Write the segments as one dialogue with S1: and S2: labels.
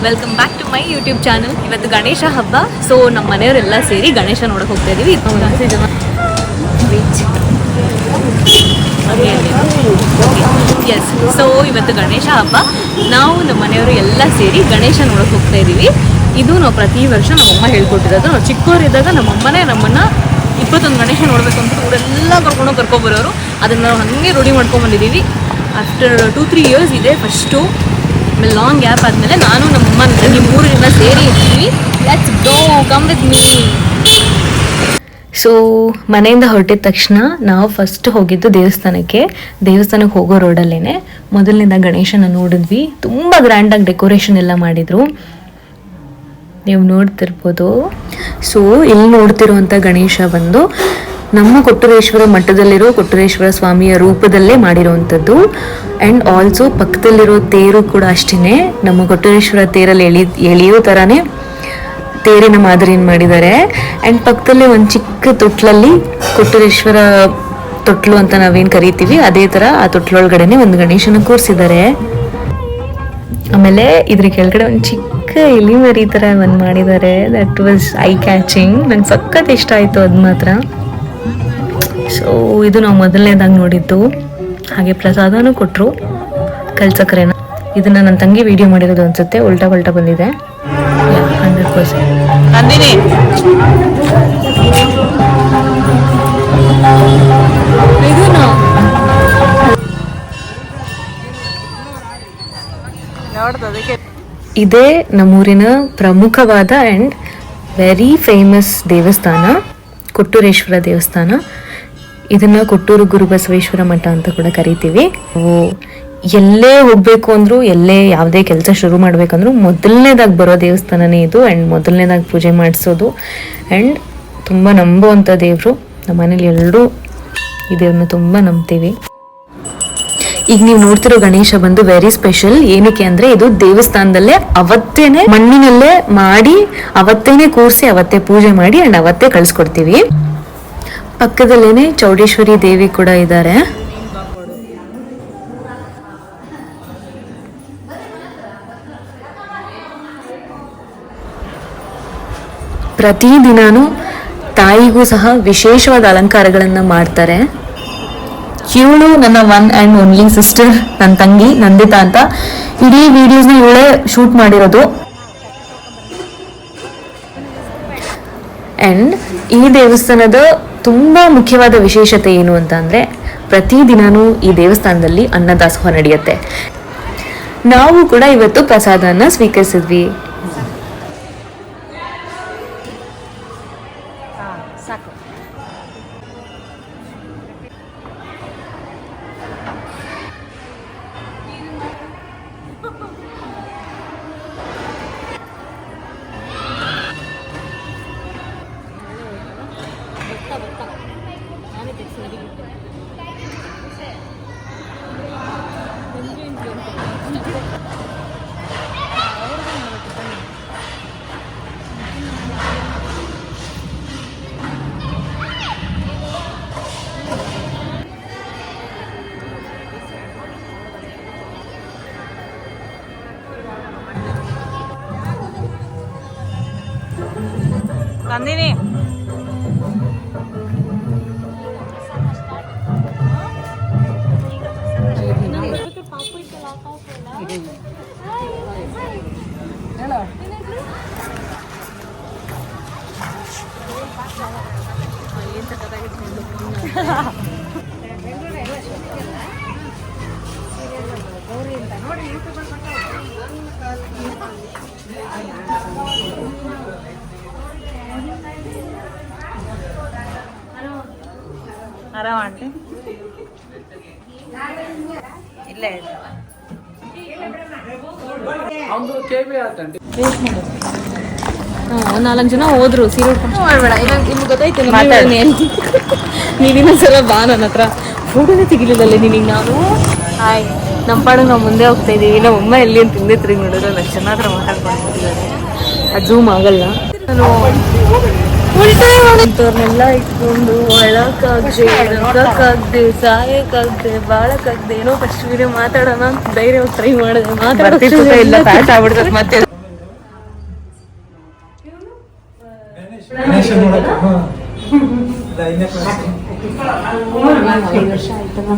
S1: Welcome back to my YouTube channel. ಇವತ್ತು ಗಣೇಶ ಹಬ್ಬ, so ನಮ್ಮ ಮನೆಯವರೆಲ್ಲ ಸೇರಿ ಗಣೇಶ ನೋಡೋಕೆ ಹೋಗ್ತಾ ಇದೀವಿ. ಎಸ್, ಸೊ ಇವತ್ತು ಗಣೇಶ ಹಬ್ಬ, ನಾವು ನಮ್ಮ ಮನೆಯವರು ಎಲ್ಲ ಸೇರಿ ಗಣೇಶ ನೋಡೋಕೆ ಹೋಗ್ತಾ ಇದ್ದೀವಿ. ಇದು ನಾವು ಪ್ರತಿ ವರ್ಷ ನಮ್ಮಮ್ಮ ಹೇಳ್ಕೊಟ್ಟಿರೋದು. ನಾವು ಚಿಕ್ಕವರಿದ್ದಾಗ ನಮ್ಮಮ್ಮನೇ ನಮ್ಮನ್ನು 21 ಗಣೇಶ ನೋಡಬೇಕು ಅಂತ ಇವರೆಲ್ಲ ಕರ್ಕೊಂಬರೋರು. ಅದನ್ನು ನಾವು ಹಾಗೆ ರೂಢಿ ಮಾಡ್ಕೊಂಬಂದಿದ್ದೀವಿ. ಆಫ್ಟರ್ 2-3 ಇಯರ್ಸ್ ಇದೆ ಫಸ್ಟು. ಆಮೇಲೆ ಲಾಂಗ್ ಗ್ಯಾಪ್ ಆದಮೇಲೆ ನಾನು ನಮ್ಮಮ್ಮ ಈ 3 ಜನ ಸೇರಿ ಇರ್ತೀವಿ. Let's go, come with me. So ಮನೆಯಿಂದ ಹೊರಟಿದ ತಕ್ಷಣ ನಾವು ಫಸ್ಟ್ ಹೋಗಿದ್ದು ದೇವಸ್ಥಾನಕ್ಕೆ ಹೋಗೋ ರೋಡಲ್ಲೇ ಮೊದಲನೇದ ಗಣೇಶನ ನೋಡಿದ್ವಿ. ತುಂಬ ಗ್ರ್ಯಾಂಡಾಗಿ ಡೆಕೋರೇಷನ್ ಎಲ್ಲ ಮಾಡಿದರು, ನೀವು ನೋಡ್ತಿರ್ಬೋದು. ಸೊ ಇಲ್ಲಿ ನೋಡ್ತಿರುವಂಥ ಗಣೇಶ ಬಂದು ನಮ್ಮ ಕೊಟ್ಟೂರೇಶ್ವರ ಮಠದಲ್ಲಿರೋ ಕೊಟ್ಟೂರೇಶ್ವರ ಸ್ವಾಮಿಯ ರೂಪದಲ್ಲೇ ಮಾಡಿರುವಂಥದ್ದು. ಆ್ಯಂಡ್ ಆಲ್ಸೋ ಪಕ್ಕದಲ್ಲಿರೋ ತೇರು ಕೂಡ ಅಷ್ಟೇ ನಮ್ಮ ಕೊಟ್ಟೂರೇಶ್ವರ ತೇರಲ್ಲಿ ಎಳೆಯೋ ಥರನೇ ತೇರಿನ ಮಾದರಿಯನ್ನು ಮಾಡಿದ್ದಾರೆ. ಆ್ಯಂಡ್ ಪಕ್ಕದಲ್ಲೇ ಒಂದು ಚಿಕ್ಕ ತೊಟ್ಲಲ್ಲಿ ಕೊಟ್ಟೂರೇಶ್ವರ ತೊಟ್ಲು ಅಂತ ನಾವೇನು ಕರಿತೀವಿ, ಅದೇ ಥರ ಆ ತೊಟ್ಲೊಳಗಡೆನೆ ಒಂದು ಗಣೇಶನ ಕೂರಿಸಿದ್ದಾರೆ. ಆಮೇಲೆ ಇದ್ರ ಕೆಳಗಡೆ ಒಂದು ಚಿಕ್ಕ ಎಲಿ ಮರಿ ಥರ ಒಂದು ಮಾಡಿದ್ದಾರೆ. That was I catching. ನಂಗೆ ಸಖತ್ ಇಷ್ಟ ಆಯಿತು ಅದು ಮಾತ್ರ. ಸೊ ಇದು ನಾವು ಮೊದಲನೇದಾಗಿ ನೋಡಿದ್ದು. ಹಾಗೆ ಪ್ರಸಾದನೂ ಕೊಟ್ಟರು, ಕಲ್ಸಕ್ರೆನ. ಇದನ್ನು ನನ್ನ ತಂಗಿ ವಿಡಿಯೋ ಮಾಡಿರೋದು ಅನಿಸುತ್ತೆ, ಉಲ್ಟಾ ಪಲ್ಟಾ ಬಂದಿದೆ. 100%. ನಂದಿನಿ ಇದೇ ನಮ್ಮೂರಿನ ಪ್ರಮುಖವಾದ ಆ್ಯಂಡ್ ವೆರಿ ಫೇಮಸ್ ದೇವಸ್ಥಾನ, ಕೊಟ್ಟೂರೇಶ್ವರ ದೇವಸ್ಥಾನ. ಇದನ್ನು ಕೊಟ್ಟೂರು ಗುರುಬಸವೇಶ್ವರ ಮಠ ಅಂತ ಕೂಡ ಕರಿತೀವಿ. ಎಲ್ಲೇ ಹೋಗಬೇಕು ಅಂದರೂ, ಎಲ್ಲೇ ಯಾವುದೇ ಕೆಲಸ ಶುರು ಮಾಡಬೇಕಂದ್ರೂ ಮೊದಲನೇದಾಗಿ ಬರೋ ದೇವಸ್ಥಾನನೇ ಇದು. ಆ್ಯಂಡ್ ಮೊದಲನೇದಾಗಿ ಪೂಜೆ ಮಾಡಿಸೋದು. ಆ್ಯಂಡ್ ತುಂಬ ನಂಬುವಂಥ ದೇವರು. ನಮ್ಮ ಮನೇಲಿ ಎಲ್ಲರೂ ಈ ದೇವ್ರನ್ನ ತುಂಬ ನಂಬ್ತೀವಿ. ಈಗ ನೀವು ನೋಡ್ತಿರೋ ಗಣೇಶ ಬಂದು ವೆರಿ ಸ್ಪೆಷಲ್. ಏನಕ್ಕೆ ಅಂದರೆ ಇದು ದೇವಸ್ಥಾನದಲ್ಲೇ ಅವತ್ತೇನೆ ಮಣ್ಣಿನಲ್ಲೇ ಮಾಡಿ, ಅವತ್ತೇನೆ ಕೂರಿಸಿ, ಅವತ್ತೇ ಪೂಜೆ ಮಾಡಿ ಆ್ಯಂಡ್ ಅವತ್ತೇ ಕಳಿಸ್ಕೊಡ್ತೀವಿ. ಪಕ್ಕದಲ್ಲೇನೆ ಚೌಡೇಶ್ವರಿ ದೇವಿ ಕೂಡ ಇದ್ದಾರೆ. ಪ್ರತಿದಿನಾನು ತಾಯಿಗೂ ಸಹ ವಿಶೇಷವಾದ ಅಲಂಕಾರಗಳನ್ನು ಮಾಡ್ತಾರೆ. ಇವಳು ನನ್ನ ಒನ್ ಆ್ಯಂಡ್ ಓನ್ಲಿ ಸಿಸ್ಟರ್, ನನ್ನ ತಂಗಿ ನಂದಿತಾ ಅಂತ. ಇಡೀ ವಿಡಿಯೋಸ್ನ ಇವಳೇ ಶೂಟ್ ಮಾಡಿರೋದು. ಆ್ಯಂಡ್ ಈ ದೇವಸ್ಥಾನದ ತುಂಬ ಮುಖ್ಯವಾದ ವಿಶೇಷತೆ ಏನು ಅಂತ ಅಂದರೆ, ಪ್ರತಿದಿನಾನು ಈ ದೇವಸ್ಥಾನದಲ್ಲಿ ಅನ್ನದಾಸೋಹ ನಡೆಯುತ್ತೆ. ನಾವು ಕೂಡ ಇವತ್ತು ಪ್ರಸಾದನ ಸ್ವೀಕರಿಸಿದ್ವಿ. ನಂದಿನಿ ಆರಾಮ ಆಂಟಿ. ಇಲ್ಲೇ 4 ಜನ ಹೋದ್ರು. ಸೀರೆ ಮಾಡ್ಬೇಡ, ನಿಮ್ಗೆ ಗೊತ್ತಾಯ್ತು. ನೀನಿನ ಸಲ ಬಾ, ನನ್ನ ಹತ್ರ ಫೋಟೋನೇ ತೆಗಿಲಿಲ್ಲಲ್ಲೇ ನಿನಗೆ ನಾನು. ಹಾಯ್, ನಮ್ಮ ಪಾಡಿಗೆ ನಾವು ಮುಂದೆ ಹೋಗ್ತಾ ಇದ್ದೀವಿ. ನಮ್ಮಮ್ಮ ಎಲ್ಲಿ ಅಂತ ಹಿಂದೆ ತಿರುಗಿ ನೋಡಿದ್ರೆ ನನ್ನ ಜನ ಹತ್ರ ಮಾತಾಡ್ಕೊಂಡಿದ್ದಾರೆ. ಅದು ಝೂಮ್ ಆಗಲ್ಲ. ನಾನು ಉಲ್ಟೆಲ್ಲ ಇಟ್ಕೊಂಡು ಒಳಕಾಗ್ದೆ ಸಾಯಕ್ಕಾಗ್ದೆ ಬಾಳಕ್ಕಾಗ್ದೆ ಏನೋ ಫಸ್ಟ್ ವಿಡಿಯೋ ಮಾತಾಡೋಣ ಅಂತ ಧೈರ್ಯವಾಗಿ ಟ್ರೈ ಮಾಡಿದೆ. ಮಾತಾಡ್ತಿಲ್ಲ, ಮತ್ತೆ 5 ವರ್ಷ ಆಯ್ತಲ್ಲ.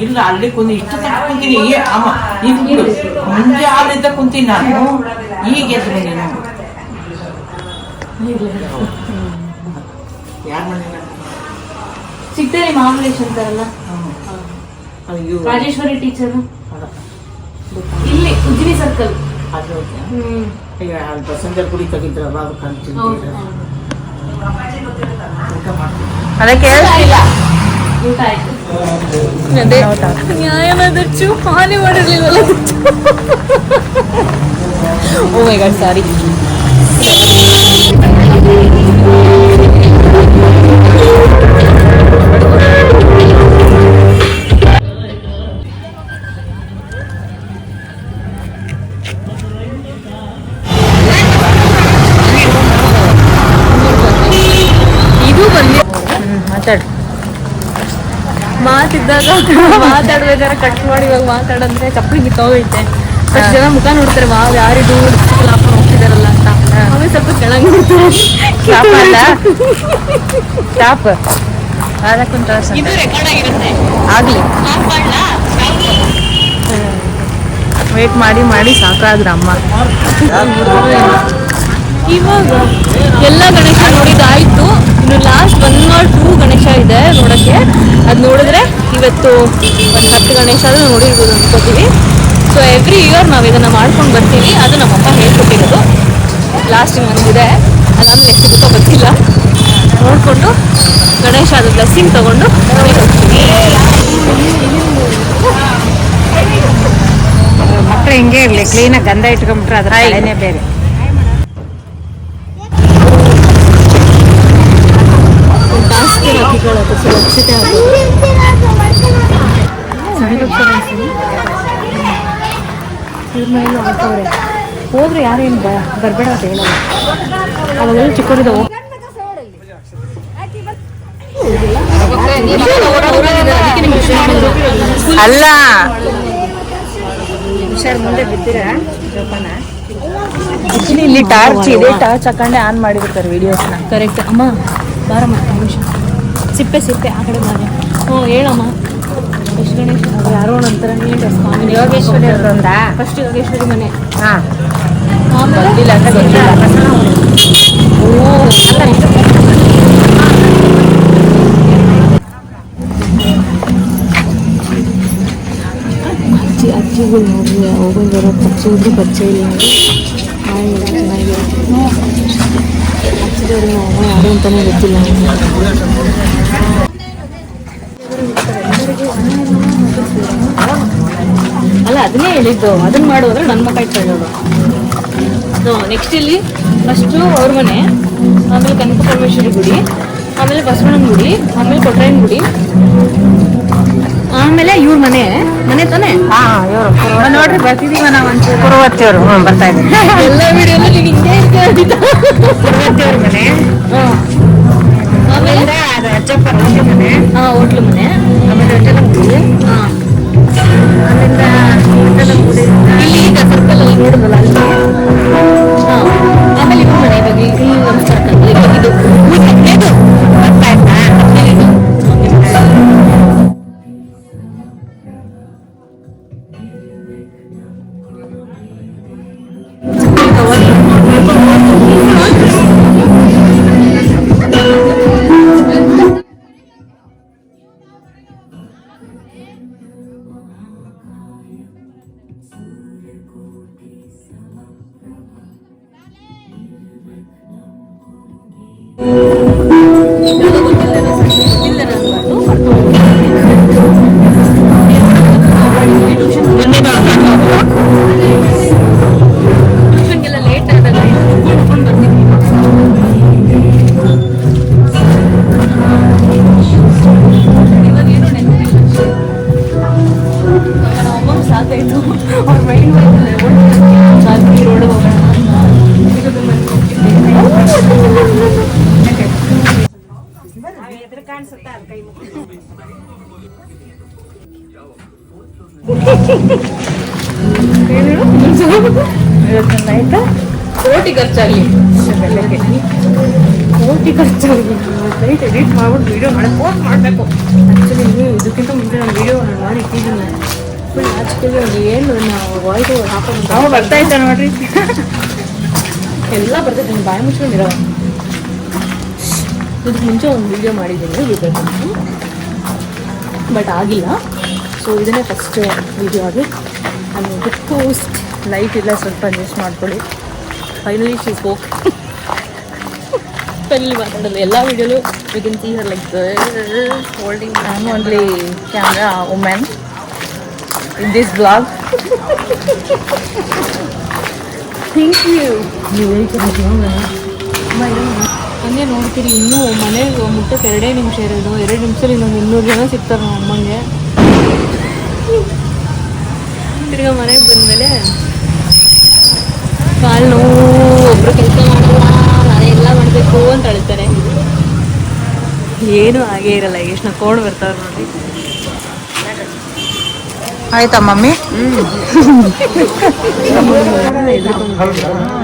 S2: ಇಲ್ಲ ಅಲ್ಲಿ ಕುಂದಿ ಇಷ್ಟು ಕುಂತೀನಿ ಅಮ್ಮ ಇದು ಮುಂಜೆ ಹಾಲಿದ್ದ ಕುಂತೀನಿ ನಾನು ಈಗ ಎದ್ದು ಬಂದೀನಿ ಯಾರು ಮನೆ
S1: ಸಿಗ್ತಾರೆ ಮಾಮಲೇಶ್ ಅಂತಾರಲ್ಲ,
S2: ಅಯ್ಯೋ
S1: ರಾಜೇಶ್ವರಿ ಟೀಚರ್ ಇಲ್ಲಿ ಉಜ್ಜಿನಿ ಸರ್ಕಲ್.
S2: ಅದು ಈಗ ಅಲ್ಲಿ ಬಸಂಜರ್ ಗುಡಿ ತೆಗಿದ್ರಲ್ಲ ಅದು ಕಾಣ್ತೀನಿ ಊಟ ಮಾಡ್ತೀನಿ
S1: ಅದಕ್ಕೆ ಊಟ ಆಯ್ತು. ಅದೇ ನ್ಯಾಯವಾದಚ್ಚು ಹಾನಿ ಮಾಡಿರ್ಲಿಲ್ವಲ್ಲ. ಓ ಮೈ ಗಾಡ್, ಸಾರಿ. ಇದು ಬಂದಿ ಮಾತಾಡು. ಮಾತಿದ್ದಾಗ ಮಾತಾಡ್ಬೇಕಾದ್ರೆ ಕಟ್ ಮಾಡಿ ಇವಾಗ ಮಾತಾಡಂದ್ರೆ ಚಪ್ಪಲಿ ಕಿತ್ತೋಗೈತೆ. ಫಸ್ಟ್ ಜನ ಮುಖ ನೋಡ್ತಾರೆ, ವಾವ್ ಯಾರಿದು ಹಾಕೊಂಡು ಹೋಗ್ತಿದಾರಲ್ಲ ಅಂತ. ಆಮೇಲೆ ಸ್ವಲ್ಪ ಕೆಳಗೆ ನೋಡ್ತಾರೆ. ಇದು ರೆಕಾರ್ಡ್ ಆಗಿರುತ್ತೆ. ಆಗ್ಲಿ ವೇಟ್ ಮಾಡಿ ಮಾಡಿ ಸಾಕಾದ್ರ ಅಮ್ಮ. ಇವಾಗ ಎಲ್ಲ ಗಣೇಶ ನೋಡಿದಾಯ್ತು. ಇನ್ನು ಲಾಸ್ಟ್ 1 or 2 ಗಣೇಶ ಇದೆ ನೋಡೋಕ್ಕೆ. ಅದು ನೋಡಿದ್ರೆ ಇವತ್ತು ಒಂದು 10 ಗಣೇಶ ಆದರೂ ನೋಡಿರ್ಬೋದು ಅನ್ಕೋತೀವಿ. ಸೊ ಎವ್ರಿ ಇಯರ್ ನಾವು ಇದನ್ನು ಮಾಡ್ಕೊಂಡು ಬರ್ತೀವಿ. ಅದು ನಮ್ಮಪ್ಪ ಹೇಳ್ಕೊಟ್ಟಿರೋದು. ಲಾಸ್ಟಿಗೆ ಒಂದಿದೆ, ಅದಾದ್ಮೇಲೆ ಎಷ್ಟು ಗೊತ್ತೋ ಗೊತ್ತಿಲ್ಲ. ನೋಡಿಕೊಂಡು ಗಣೇಶ ಅದು ಬ್ಲೆಸ್ಸಿಂಗ್ ತೊಗೊಂಡು ಹೋಗ್ತೀವಿ.
S3: ಮಕ್ಳು ಹಿಂಗೆ ಇರಲಿ, ಕ್ಲೀನಾಗಿ ಗಂಧ ಇಟ್ಕೊಂಡ್ಬಿಟ್ರೆ ಅದ್ರ ಕಳೆನೇ ಬೇರೆ.
S1: ಜಾಸ್ತಿ ರಾಖಿಗಳದು ಸುರಕ್ಷತೆ ಆಗೋದು. ಇದ್ರ ಮನೇಲಿ ಆಗ್ತವ್ರೆ. ಹೋದ್ರೆ ಯಾರೇನು ಬರಬೇಡ ಅಂತ ಹೇಳಲ್ಲ. ಅವಾಗೆಲ್ಲ ಚಿಕ್ಕವರಿದ್ದ
S3: ಅಲ್ಲ ಹುಷಾರ್ ಮುಂದೆ ಬಿದ್ದೀರ ಜೋಪಾನ. ಇಲ್ಲಿ ಟಾರ್ಚ್ ಇದೆ, ಟಾರ್ಚ್ ಹಾಕೊಂಡೆ ಆನ್ ಮಾಡಿಬಿಡ್ತಾರೆ ವಿಡಿಯೋಸ್ನ.
S1: ಕರೆಕ್ಟ್ ಅಮ್ಮ. ಬಾರಮ್ಮ ನಿಮಿಷ. ಸಿಪ್ಪೆ ಆ ಕಡೆ ಬಾರ. ಹ್ಞೂ ಹೇಳಮ್ಮ. ಎಷ್ಟು ಗಣೇಶ ಯಾರೋ ನಂತರ ಸ್ವಾಮಿ
S3: ಯೋಗೇಶ್ವರಿ ಅವ್ರದೊಂದ
S1: ಫಸ್ಟ್ ಯೋಗೇಶ್ವರಿ ಮನೆ.
S3: ಹಾಂ
S1: ಆಮೇಲೆ
S3: ಗೊತ್ತಿಲ್ಲ ಅಂತ ಗೊತ್ತಿಲ್ಲ.
S1: ಅಜ್ಜಿಗಳು ನೋಡ್ರಿ, ಹೋಗೋದು ಬರೋ ಪರಿಚಯ ಇದ್ರೆ ಪರಿಚಯ ಇಲ್ಲ ಚೆನ್ನಾಗಿದೆ. ಅಜ್ಜಿದವ್ರಿಗೆ ನಾವು ಯಾರು ಅಂತಲೇ ಗೊತ್ತಿಲ್ಲ. ಅಲ್ಲ ಅದನ್ನೇ ಹೇಳಿದ್ದು, ಅದನ್ನ ಮಾಡೋದ್ರೆ ನನ್ನ ಮಕ್ಕ ಇಟ್ಕೊಳ್ಳೋದು. ನೆಕ್ಸ್ಟ್ ಇಲ್ಲಿ ಫಸ್ಟು ಅವ್ರ ಮನೆ, ಆಮೇಲೆ ಕನಕ ಪರಮೇಶ್ವರಿ ಗುಡಿ, ಆಮೇಲೆ ಬಸವಣ್ಣನ ಗುಡಿ, ಆಮೇಲೆ ಕೊಟ್ರಾಯನ ಗುಡಿ, ಆಮೇಲೆ ಇವ್ರ ಮನೆ ತಾನೆ.
S3: ಇವರು ನೋಡ್ರಿ ಬರ್ತಿದೀವ ನಾವು ಒಂಚೂರು. ಕುರುವತ್ತಿಯವರು ಬರ್ತಾ ಇದ್ದೀವಿ.
S1: ಎಲ್ಲ ವಿಡಿಯೋದಲ್ಲಿ ಹಿಂಗೆ
S3: ಕುರುವತ್ತಿಯವ್ರ ಮನೆ,
S1: ಆಮೇಲೆ
S3: ಅದು ಅಜ್ಜಪ್ಪ ಮನೆ,
S1: ಹೋಟ್ಲು ಮನೆ,
S3: ಆಮೇಲೆ ಹೊಟ್ಟೆಲ ಗುಡಿ,
S1: ಅಲ್ಲಿಂದ ಹೊಟ್ಟೆಲ ಗುಡಿ ಇಲ್ಲಿ ಈಗ ಸರ್ಕಲ್ ಅಲ್ಲಿ ನೋಡಿದ್ವಲ್ಲ ಅಲ್ಲಿ. ಆಮೇಲೆ ಇವ್ರ ಮನೆ ಇವಾಗ ಇಲ್ಲಿ ನಮ್ಮ ಸರ್ಕಲ್ ಇದು ಬರ್ತಾ ಇತ್ತಾ.
S3: ಕಾಣಿಸುತ್ತೆ ಅಲ್ಲಿ ಕೈ ಆಯ್ತಾ
S1: ಕೋಟಿ ಖರ್ಚಾಗಲಿ
S3: ಕೋಟಿ ಖರ್ಚಾಗಿ ಲೈಟ್ ಎಡಿಟ್ ಮಾಡ್ಬಿಟ್ಟು ವಿಡಿಯೋ ಮಾಡಿ ಪೋಸ್ಟ್ ಮಾಡಬೇಕು.
S1: ಆ್ಯಕ್ಚುಲಿ ಇದಕ್ಕಿಂತ ಮುಂಚೆ ನಾನು ವಿಡಿಯೋ ಮಾಡಿ ಇಟ್ಟಿದ್ದೀನಿ ಫುಲ್ ಆ್ಯಕ್ಚುಲಿ ಅದು ಏನು ನಾವು ವಾಯ್ಸ್ ಹಾಕೊಂಡು
S3: ನಾವು ಬರ್ತಾ ಇದ್ದ ನೋಡ್ರಿ
S1: ಎಲ್ಲ ಬರ್ತೈತೆ ನಾನು ಬಾಯಿ ಮುಚ್ಕೊಂಡಿರೋ ಇದಕ್ಕೆ ಮುಂಚೆ ಒಂದು ವಿಡಿಯೋ ಮಾಡಿದ್ದೀನಿ ಬಿಡಬೇಕು ಬಟ್ ಆಗಿಲ್ಲ. ಸೊ ಇದನ್ನೇ ಫಸ್ಟ್ ವಿಡಿಯೋ ಆಗಿ ನಾನು ಪೋಸ್ಟ್.
S3: ಲೈಟ್ ಇಲ್ಲ, ಸ್ವಲ್ಪ ಅಡ್ಜಸ್ಟ್ ಮಾಡ್ಕೊಳ್ಳಿ.
S1: Finally she spoke. ಫೈನಲಿ ಮಾತಾಡೋದು ಎಲ್ಲ ವಿಡಿಯೋಲು you can see her like holding.
S3: I am only camera women in this blog.
S1: Thank you. ನೀವು ಹೇಳ್ತೀರಿ ಹಂಗೆ ನೋಡ್ತೀರಿ ಇನ್ನೂ ಮನೆಗೆ ಮುಟ್ಟಕ್ಕೆ 2 ನಿಮಿಷ ಇರೋದು. 2 ನಿಮಿಷದಲ್ಲಿ ಇನ್ನೊಂದು 200 ಜನ ಸಿಗ್ತಾರೆ ನಮ್ಮ ಅಮ್ಮಂಗೆ. ತಿರ್ಗಾ ಮನೆಗೆ ಬಂದಮೇಲೆ ಕಾಲು ನೋವು, ಒಬ್ಬರು ಕೆಲಸ ಮಾಡಲ್ಲ, ನಾನೇ ಎಲ್ಲ ಮಾಡಬೇಕು ಅಂತ ಹೇಳ್ತಾರೆ. ಏನೂ ಆಗೇ ಇರಲ್ಲ. ಎಷ್ಟು ನಕ್ಕೊಂಡು ಬರ್ತಾವ್ರು ನೋಡಿ.
S3: ಆಯ್ತಾ ಮಮ್ಮಿ?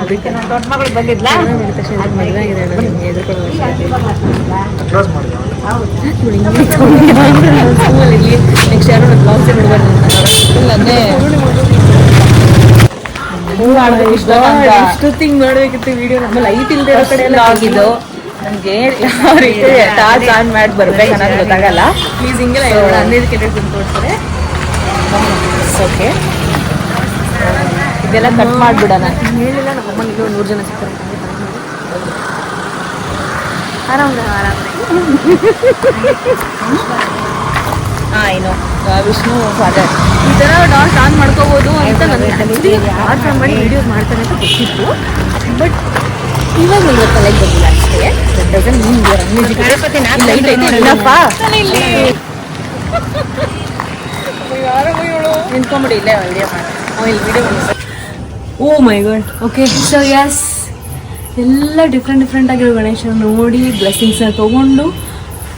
S1: ಅದಕ್ಕೆ
S3: ದೊಡ್ಡ ಮಗಳು ಬಂದಿದ್ಲ
S1: ಮದುವೆ ಆಗಿದೆ ನೆಕ್ಸ್ಟ್ ಯಾರು ಬ್ಲಾಗ್ಸ್ ನೋಡ್ಬಾರ್ದು
S3: ಅದೇ
S1: ಇಷ್ಟೊತ್ತಿಂಗ್ ಮಾಡ್ಬೇಕಿತ್ತು ವಿಡಿಯೋ. ನಮ್ಮ ಲೈಟ್ ಇಲ್ದೇ ಇರೋ ಕಡೆ ಎಲ್ಲ
S3: ಆಗಿದ್ದು ನಮ್ಗೆ ಯಾವ ರೀತಿ ಟಾರ್ಚ್ ಆನ್ ಮಾಡಿ ಬರ್ಬೇಕು ಅನ್ನೋದು ಗೊತ್ತಾಗಲ್ಲ.
S1: ಪ್ಲೀಸ್ ಹಿಂಗೆಲ್ಲ 15 ಕೆಟ್ಟಕ್ಕೆ ತಂದ್ಕೊಡ್ತಾರೆ.
S3: ಓಕೆ, ಇದೆಲ್ಲ ಕಟ್ ಮಾಡಿಬಿಡೋಣ.
S1: ಹೇಳಿಲ್ಲ ನಮ್ಮ ಅಮ್ಮನಿಗೆ 100 ಜನ ಸಿಗ್ತಾರೆ. ಆರಾಮ
S3: ಏನು ವಿಷ್ಣು ಫಾದರ್
S1: ಈ ಥರ ಡಾಟ್ ಆನ್ ಮಾಡ್ಕೋಬೋದು ಅಂತ ನನಗೆ ಡಾಟ್ ಆನ್ ಮಾಡಿ ವಿಡಿಯೋಸ್ ಮಾಡ್ತಾರೆ ಅಂತ ಗೊತ್ತಿತ್ತು. ಬಟ್ ಇವಾಗ ನನಗೆ ತಲೆಗೆ ಬಂದಿಲ್ಲ ಅಷ್ಟೇ.
S3: ಲೈಟ್ ಐತೆ ಇಲ್ಲಪ್ಪ, ನಿಂತ್ಕೊಂಬಿಡಿ ಇಲ್ಲೇ ವಿಡಿಯೋ ಮಾಡಿ ವಿಡಿಯೋ ಮಾಡಿ.
S1: ಓ ಮೈ ಗಾಡ್. ಓಕೆ, ಸೊ ಯಸ್, ಎಲ್ಲ ಡಿಫ್ರೆಂಟ್ ಆಗಿರೋ ಗಣೇಶನ ನೋಡಿ ಬ್ಲೆಸ್ಸಿಂಗ್ಸ್ನ ತೊಗೊಂಡು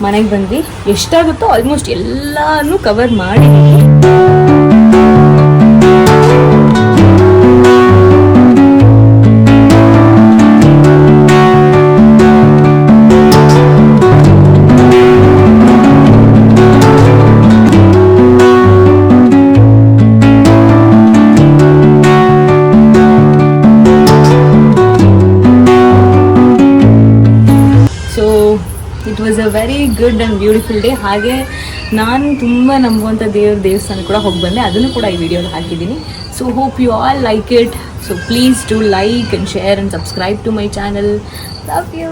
S1: ಮನೆಗೆ ಬಂದ್ವಿ. ಎಷ್ಟಾಗುತ್ತೋ ಆಲ್ಮೋಸ್ಟ್ ಎಲ್ಲನೂ ಕವರ್ ಮಾಡಿ it was a very good and beautiful day. ಹಾಗೆ ನಾನು ತುಂಬ ನಂಬುವಂಥ ದೇವಸ್ಥಾನ ಕೂಡ ಹೋಗಿ ಬಂದೆ. ಅದನ್ನು ಕೂಡ ಈ ವಿಡಿಯೋಲಿ ಹಾಕಿದ್ದೀನಿ. So hope you all like it. So please do like and share and subscribe to my channel. Love you.